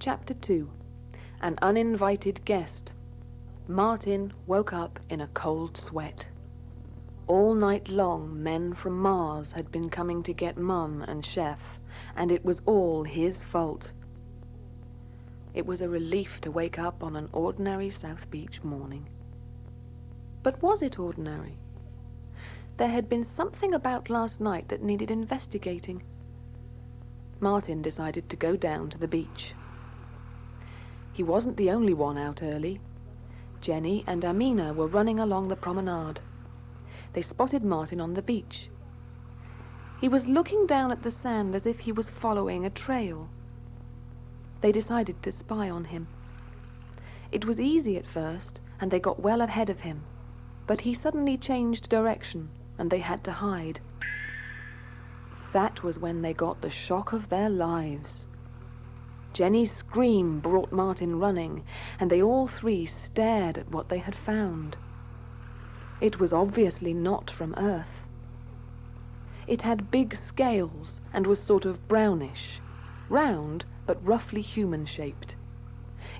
Chapter 2. An Uninvited Guest. Martin woke up in a cold sweat. All night long, men from Mars had been coming to get Mum and Chef, and it was all his fault. It was a relief to wake up on an ordinary South Beach morning. But was it ordinary? There had been something about last night that needed investigating. Martin decided to go down to the beach. He wasn't the only one out early. Jenny and Amina were running along the promenade. They spotted Martin on the beach. He was looking down at the sand as if he was following a trail. They decided to spy on him. It was easy at first, and they got well ahead of him. But he suddenly changed direction, and they had to hide. That was when they got the shock of their lives. Jenny's scream brought Martin running, and they all three stared at what they had found. It was obviously not from Earth. It had big scales and was sort of brownish, round but roughly human-shaped.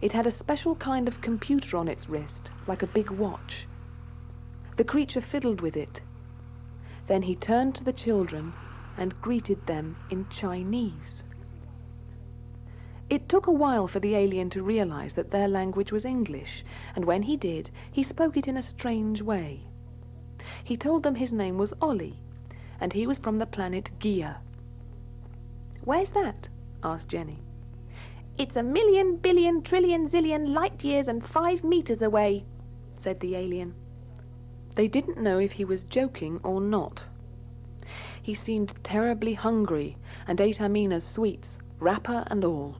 It had a special kind of computer on its wrist, like a big watch. The creature fiddled with it. Then he turned to the children and greeted them in Chinese. It took a while for the alien to realize that their language was English, and when he did, he spoke it in a strange way. He told them his name was Ollie, and he was from the planet Gia. "Where's that?" asked Jenny. "It's 1,000,000,000 billion trillion zillion light years and 5 meters away," said the alien. They didn't know if he was joking or not. He seemed terribly hungry and ate Amina's sweets, wrapper and all.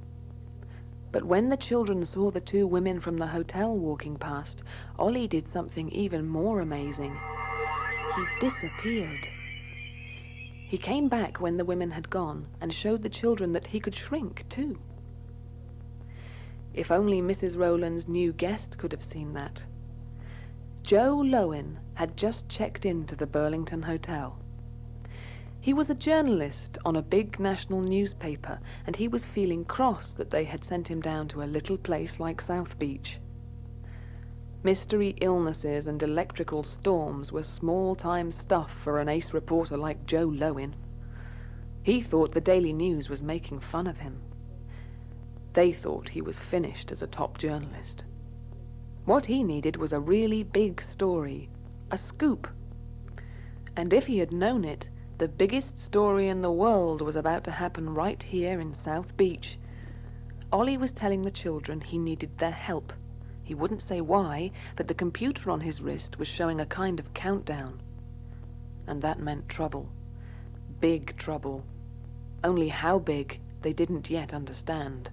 But when the children saw the 2 women from the hotel walking past, Ollie did something even more amazing. He disappeared. He came back when the women had gone and showed the children that he could shrink too. If only Mrs. Rowland's new guest could have seen that. Joe Lowen had just checked into the Burlington Hotel. He was a journalist on a big national newspaper, and he was feeling cross that they had sent him down to a little place like South Beach. Mystery illnesses and electrical storms were small-time stuff for an ace reporter like Joe Lowen. He thought the Daily News was making fun of him. They thought he was finished as a top journalist. What he needed was a really big story, a scoop. And if he had known it, the biggest story in the world was about to happen right here in South Beach. Ollie was telling the children he needed their help. He wouldn't say why, but the computer on his wrist was showing a kind of countdown. And that meant trouble. Big trouble. Only how big, they didn't yet understand.